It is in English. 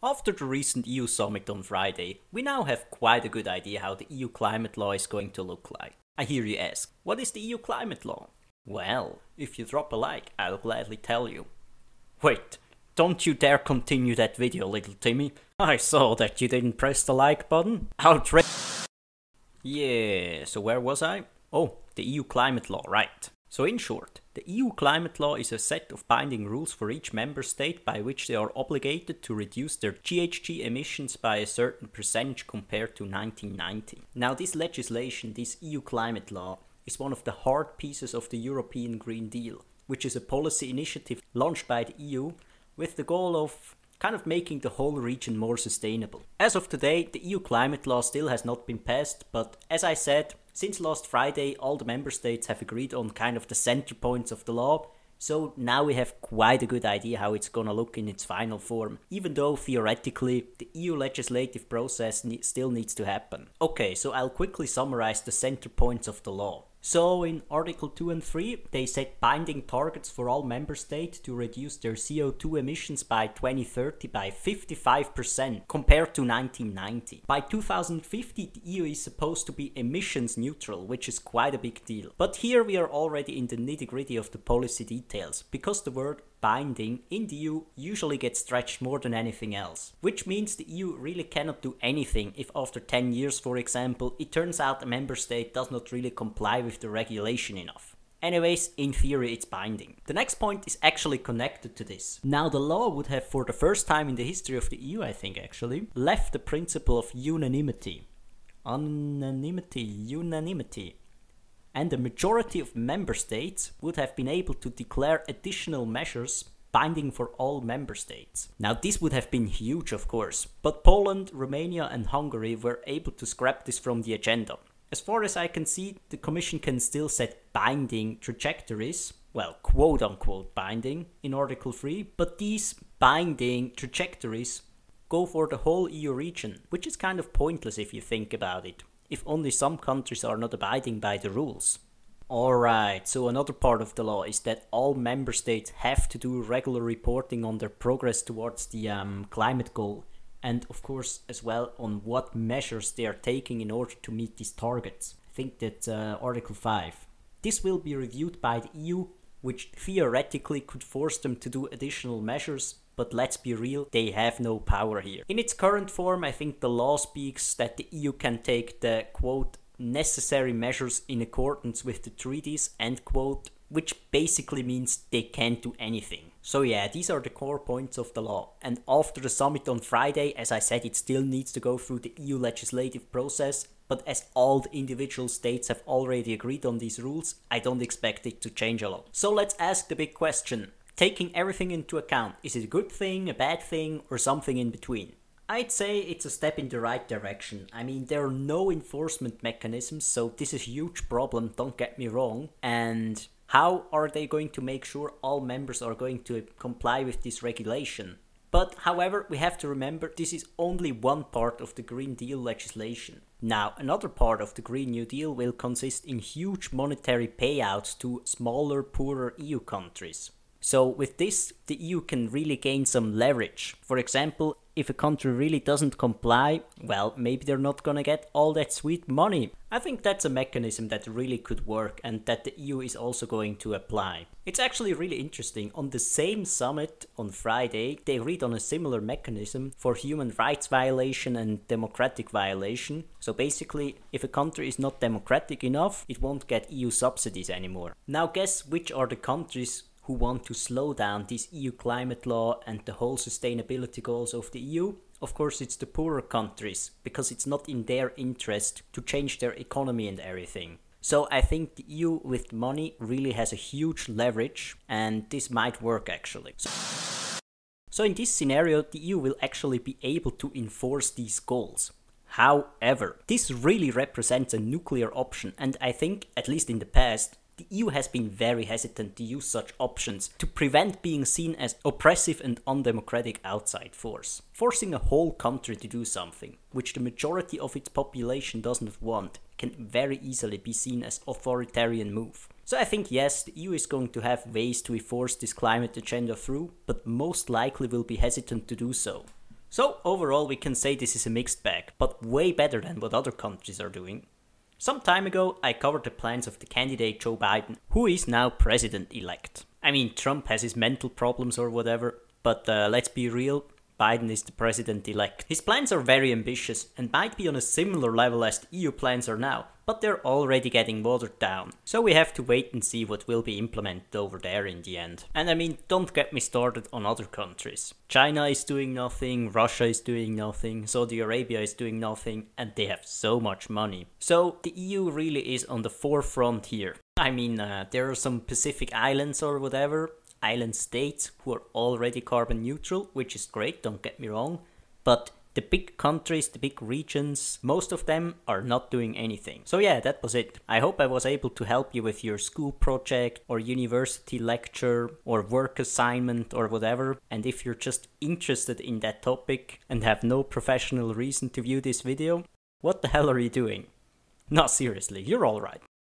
After the recent EU summit on Friday, we now have quite a good idea how the EU climate law is going to look like. I hear you ask, what is the EU climate law? Well, if you drop a like, I'll gladly tell you. Wait, don't you dare continue that video, little Timmy. I saw that you didn't press the like button. Yeah, so where was I? Oh, the EU climate law, right. So in short, the EU climate law is a set of binding rules for each member state by which they are obligated to reduce their GHG emissions by a certain percentage compared to 1990. Now this legislation, this EU climate law, is one of the hard pieces of the European Green Deal, which is a policy initiative launched by the EU with the goal of kind of making the whole region more sustainable. As of today, the EU climate law still has not been passed, but as I said, since last Friday all the member states have agreed on kind of the center points of the law, so now we have quite a good idea how it's gonna look in its final form, even though theoretically the EU legislative process still needs to happen. Okay, so I'll quickly summarize the center points of the law. So in Article 2 and 3, they set binding targets for all member states to reduce their CO2 emissions by 2030 by 55% compared to 1990. By 2050, the EU is supposed to be emissions neutral, which is quite a big deal. But here we are already in the nitty-gritty of the policy details, because the word binding in the EU usually gets stretched more than anything else. Which means the EU really cannot do anything if after 10 years, for example, it turns out a member state does not really comply with the regulation enough. Anyways, in theory it's binding. The next point is actually connected to this. Now the law would have, for the first time in the history of the EU I think actually, left the principle of unanimity. Unanimity. And the majority of member states would have been able to declare additional measures binding for all member states. Now this would have been huge of course, but Poland, Romania and Hungary were able to scrap this from the agenda. As far as I can see, the Commission can still set binding trajectories, well, quote-unquote binding, in Article 3, but these binding trajectories go for the whole EU region, which is kind of pointless if you think about it, if only some countries are not abiding by the rules. Alright, so another part of the law is that all member states have to do regular reporting on their progress towards the climate goal, and of course as well on what measures they are taking in order to meet these targets. I think that's Article 5. This will be reviewed by the EU, which theoretically could force them to do additional measures, but let's be real, they have no power here. In its current form, I think the law speaks that the EU can take the, quote, necessary measures in accordance with the treaties, end quote, which basically means they can't do anything. So yeah, these are the core points of the law. And after the summit on Friday, as I said, it still needs to go through the EU legislative process, but as all the individual states have already agreed on these rules, I don't expect it to change a lot. So let's ask the big question. Taking everything into account, is it a good thing, a bad thing, or something in between? I'd say it's a step in the right direction. I mean, there are no enforcement mechanisms, so this is a huge problem, don't get me wrong. And how are they going to make sure all members are going to comply with this regulation? But however, we have to remember this is only one part of the Green Deal legislation. Now, another part of the Green New Deal will consist in huge monetary payouts to smaller, poorer EU countries. So with this, the EU can really gain some leverage. For example, if a country really doesn't comply, well, maybe they're not gonna get all that sweet money. I think that's a mechanism that really could work and that the EU is also going to apply. It's actually really interesting. On the same summit on Friday, they agreed on a similar mechanism for human rights violation and democratic violation. So basically, if a country is not democratic enough, it won't get EU subsidies anymore. Now guess which are the countries who want to slow down this EU climate law and the whole sustainability goals of the EU? Of course it's the poorer countries, because it's not in their interest to change their economy and everything. So I think the EU with money really has a huge leverage, and this might work actually. So in this scenario, the EU will actually be able to enforce these goals. However, this really represents a nuclear option, and I think, at least in the past, the EU has been very hesitant to use such options to prevent being seen as oppressive and undemocratic outside force. Forcing a whole country to do something, which the majority of its population does not want, can very easily be seen as authoritarian move. So I think yes, the EU is going to have ways to enforce this climate agenda through, but most likely will be hesitant to do so. So overall we can say this is a mixed bag, but way better than what other countries are doing. Some time ago I covered the plans of the candidate Joe Biden, who is now president-elect. I mean, Trump has his mental problems or whatever, but let's be real, Biden is the president-elect. His plans are very ambitious and might be on a similar level as the EU plans are now, but they're already getting watered down. So we have to wait and see what will be implemented over there in the end. And I mean, don't get me started on other countries. China is doing nothing, Russia is doing nothing, Saudi Arabia is doing nothing, and they have so much money. So the EU really is on the forefront here. I mean, there are some Pacific islands or whatever, island states who are already carbon neutral, which is great, don't get me wrong, but the big countries, the big regions, most of them are not doing anything. So yeah, that was it. I hope I was able to help you with your school project or university lecture or work assignment or whatever. And if you're just interested in that topic and have no professional reason to view this video, what the hell are you doing? No, seriously, you're alright.